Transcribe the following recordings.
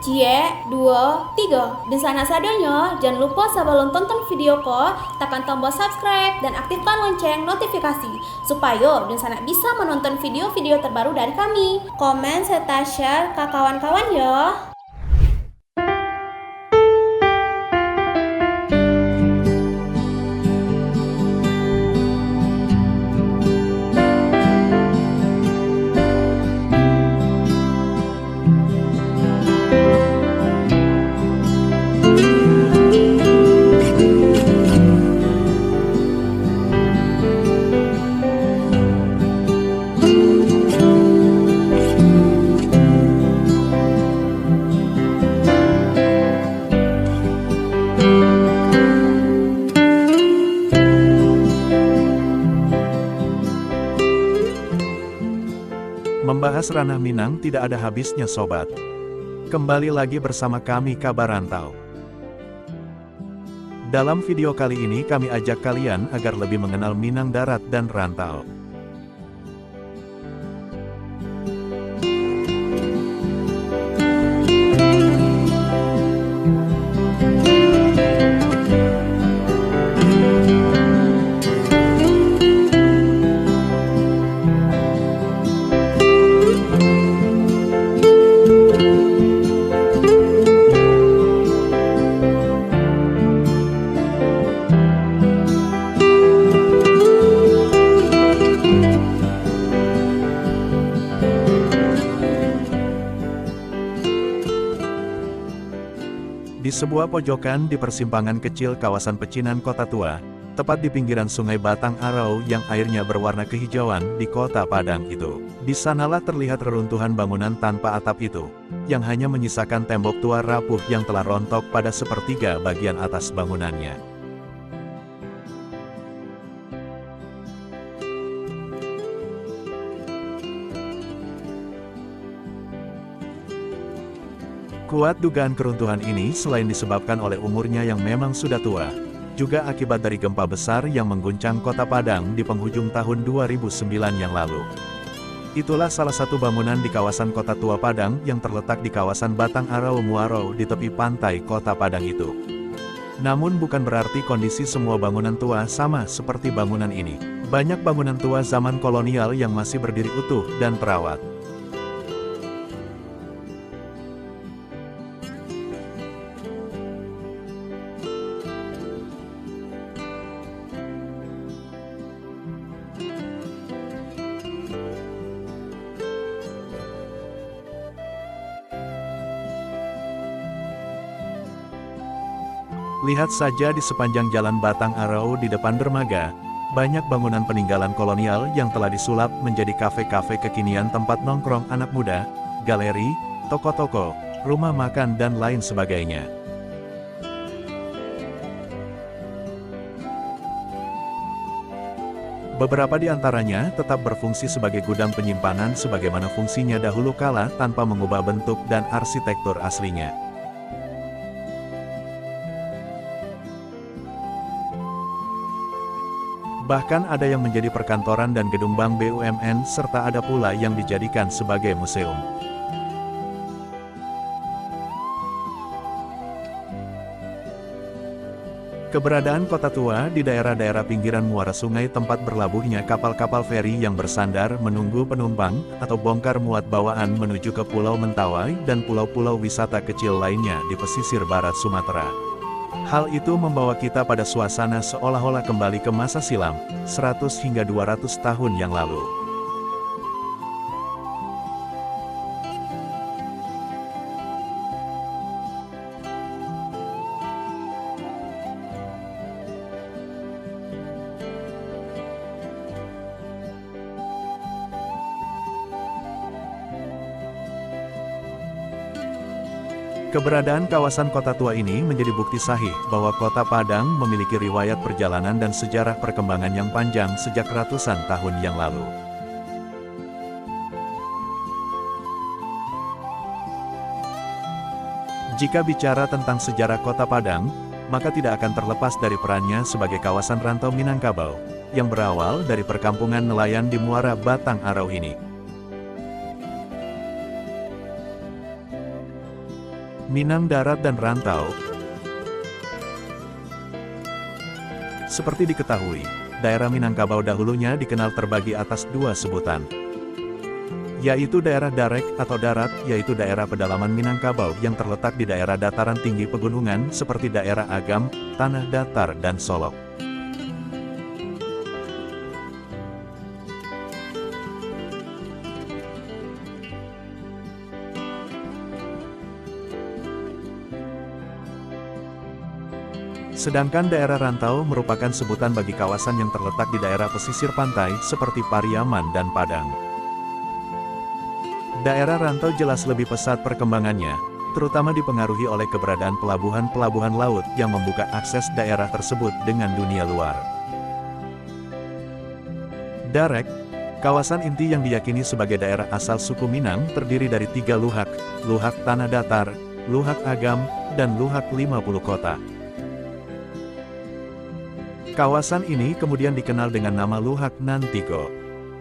Cie, 2, 3. Dan sana sadanya, jangan lupa sebelum tonton video ko, tekan tombol subscribe dan aktifkan lonceng notifikasi supaya dan sana bisa menonton video-video terbaru dari kami. Komen serta share ke kawan-kawan ya. Membahas ranah Minang tidak ada habisnya sobat. Kembali lagi bersama kami Kabar Rantau. Dalam video kali ini kami ajak kalian agar lebih mengenal Minang darat dan rantau. Di sebuah pojokan di persimpangan kecil kawasan pecinan Kota Tua, tepat di pinggiran Sungai Batang Arau yang airnya berwarna kehijauan di Kota Padang itu. Di sanalah terlihat reruntuhan bangunan tanpa atap itu, yang hanya menyisakan tembok tua rapuh yang telah rontok pada sepertiga bagian atas bangunannya. Kuat dugaan keruntuhan ini selain disebabkan oleh umurnya yang memang sudah tua, juga akibat dari gempa besar yang mengguncang Kota Padang di penghujung tahun 2009 yang lalu. Itulah salah satu bangunan di kawasan Kota Tua Padang yang terletak di kawasan Batang Arau Muarau di tepi pantai Kota Padang itu. Namun bukan berarti kondisi semua bangunan tua sama seperti bangunan ini. Banyak bangunan tua zaman kolonial yang masih berdiri utuh dan terawat. Lihat saja di sepanjang jalan Batang Arau di depan dermaga, banyak bangunan peninggalan kolonial yang telah disulap menjadi kafe-kafe kekinian tempat nongkrong anak muda, galeri, toko-toko, rumah makan dan lain sebagainya. Beberapa di antaranya tetap berfungsi sebagai gudang penyimpanan sebagaimana fungsinya dahulu kala tanpa mengubah bentuk dan arsitektur aslinya. Bahkan ada yang menjadi perkantoran dan gedung bank BUMN serta ada pula yang dijadikan sebagai museum. Keberadaan Kota Tua di daerah-daerah pinggiran muara sungai tempat berlabuhnya kapal-kapal feri yang bersandar menunggu penumpang atau bongkar muat bawaan menuju ke Pulau Mentawai dan pulau-pulau wisata kecil lainnya di pesisir barat Sumatera. Hal itu membawa kita pada suasana seolah-olah kembali ke masa silam, 100 hingga 200 tahun yang lalu. Keberadaan kawasan Kota Tua ini menjadi bukti sahih bahwa Kota Padang memiliki riwayat perjalanan dan sejarah perkembangan yang panjang sejak ratusan tahun yang lalu. Jika bicara tentang sejarah Kota Padang, maka tidak akan terlepas dari perannya sebagai kawasan rantau Minangkabau, yang berawal dari perkampungan nelayan di muara Batang Arau ini. Minang darat dan rantau. Seperti diketahui, daerah Minangkabau dahulunya dikenal terbagi atas dua sebutan, yaitu daerah Darek atau darat, yaitu daerah pedalaman Minangkabau yang terletak di daerah dataran tinggi pegunungan seperti daerah Agam, Tanah Datar, dan Solok. Sedangkan daerah rantau merupakan sebutan bagi kawasan yang terletak di daerah pesisir pantai seperti Pariaman dan Padang. Daerah rantau jelas lebih pesat perkembangannya, terutama dipengaruhi oleh keberadaan pelabuhan-pelabuhan laut yang membuka akses daerah tersebut dengan dunia luar. Darek, kawasan inti yang diyakini sebagai daerah asal suku Minang terdiri dari 3 luhak, luhak Tanah Datar, luhak Agam, dan luhak 50 kota. Kawasan ini kemudian dikenal dengan nama Luhak Nantigo.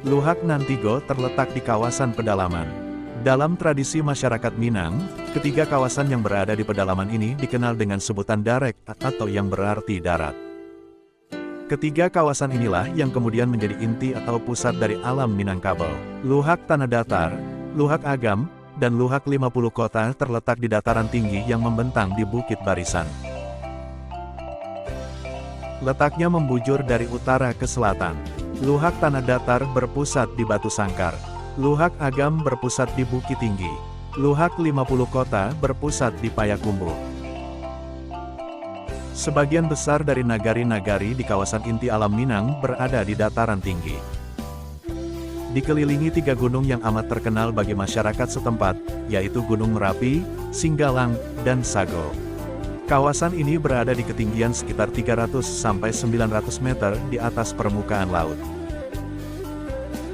Luhak Nantigo terletak di kawasan pedalaman. Dalam tradisi masyarakat Minang, ketiga kawasan yang berada di pedalaman ini dikenal dengan sebutan Darek atau yang berarti darat. Ketiga kawasan inilah yang kemudian menjadi inti atau pusat dari alam Minangkabau. Luhak Tanah Datar, Luhak Agam, dan Luhak 50 kota terletak di dataran tinggi yang membentang di Bukit Barisan. Letaknya membujur dari utara ke selatan. Luhak Tanah Datar berpusat di Batu Sangkar. Luhak Agam berpusat di Bukit Tinggi. Luhak 50 kota berpusat di Payakumbuh. Sebagian besar dari nagari-nagari di kawasan inti alam Minang berada di dataran tinggi. Dikelilingi 3 gunung yang amat terkenal bagi masyarakat setempat, yaitu Gunung Merapi, Singgalang, dan Sago. Kawasan ini berada di ketinggian sekitar 300 sampai 900 meter di atas permukaan laut.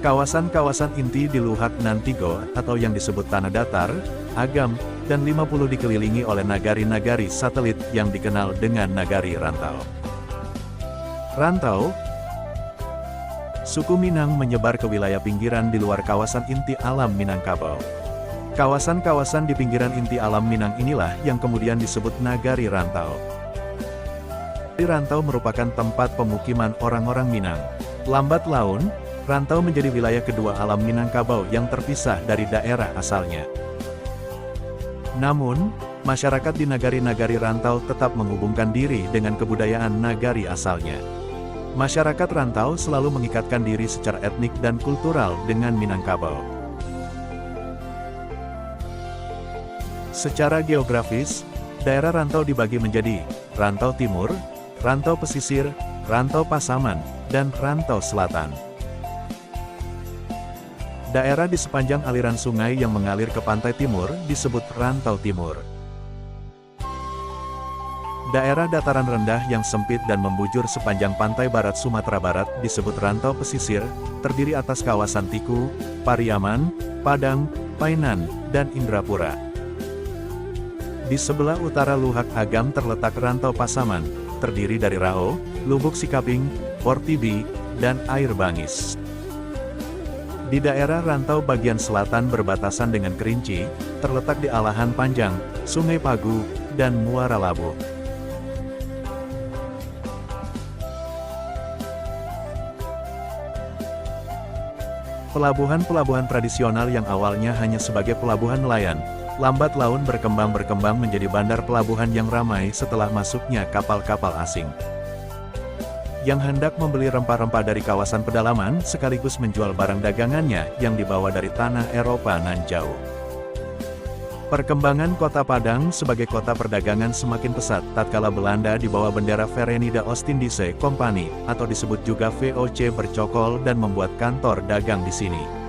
Kawasan-kawasan inti di Luhak Nantigo atau yang disebut Tanah Datar, Agam, dan 50 dikelilingi oleh nagari-nagari satelit yang dikenal dengan nagari rantau. Rantau, suku Minang menyebar ke wilayah pinggiran di luar kawasan inti alam Minangkabau. Kawasan-kawasan di pinggiran inti alam Minang inilah yang kemudian disebut nagari rantau. Nagari rantau merupakan tempat pemukiman orang-orang Minang. Lambat laun, rantau menjadi wilayah kedua alam Minangkabau yang terpisah dari daerah asalnya. Namun, masyarakat di nagari-nagari rantau tetap menghubungkan diri dengan kebudayaan nagari asalnya. Masyarakat rantau selalu mengikatkan diri secara etnik dan kultural dengan Minangkabau. Secara geografis, daerah rantau dibagi menjadi rantau timur, rantau pesisir, rantau pasaman, dan rantau selatan. Daerah di sepanjang aliran sungai yang mengalir ke pantai timur disebut rantau timur. Daerah dataran rendah yang sempit dan membujur sepanjang pantai barat Sumatera Barat disebut rantau pesisir, terdiri atas kawasan Tiku, Pariaman, Padang, Painan, dan Indrapura. Di sebelah utara Luhak Agam terletak rantau pasaman, terdiri dari Rao, Lubuk Sikaping, Portibi, dan Air Bangis. Di daerah rantau bagian selatan berbatasan dengan Kerinci, terletak di Alahan Panjang, Sungai Pagu, dan Muara Labu. Pelabuhan-pelabuhan tradisional yang awalnya hanya sebagai pelabuhan nelayan, lambat laun berkembang menjadi bandar pelabuhan yang ramai setelah masuknya kapal-kapal asing yang hendak membeli rempah-rempah dari kawasan pedalaman sekaligus menjual barang dagangannya yang dibawa dari tanah Eropa nan jauh. Perkembangan kota Padang sebagai kota perdagangan semakin pesat tatkala Belanda di bawah bendera Verenigde Oostindische Compagnie atau disebut juga VOC bercokol dan membuat kantor dagang di sini.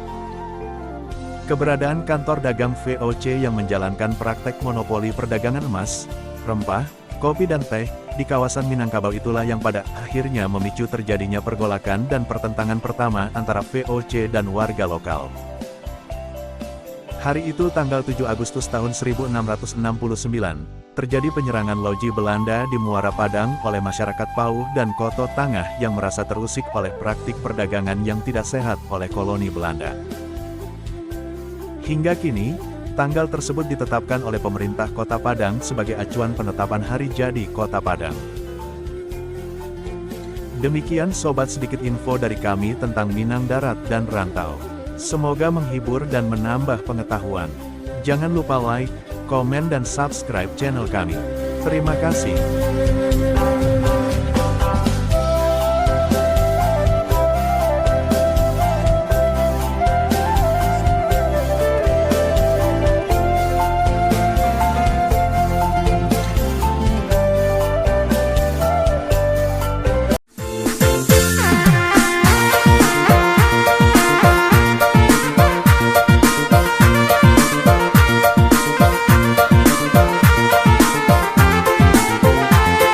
Keberadaan kantor dagang VOC yang menjalankan praktek monopoli perdagangan emas, rempah, kopi dan teh, di kawasan Minangkabau itulah yang pada akhirnya memicu terjadinya pergolakan dan pertentangan pertama antara VOC dan warga lokal. Hari itu tanggal 7 Agustus tahun 1669, terjadi penyerangan loji Belanda di Muara Padang oleh masyarakat Pauh dan Koto Tangah yang merasa terusik oleh praktik perdagangan yang tidak sehat oleh koloni Belanda. Hingga kini, Tanggal tersebut ditetapkan oleh pemerintah Kota Padang sebagai acuan penetapan hari jadi Kota Padang. Demikian sobat sedikit info dari kami tentang Minang Darat dan Rantau. Semoga menghibur dan menambah pengetahuan. Jangan lupa like, komen dan subscribe channel kami. Terima kasih.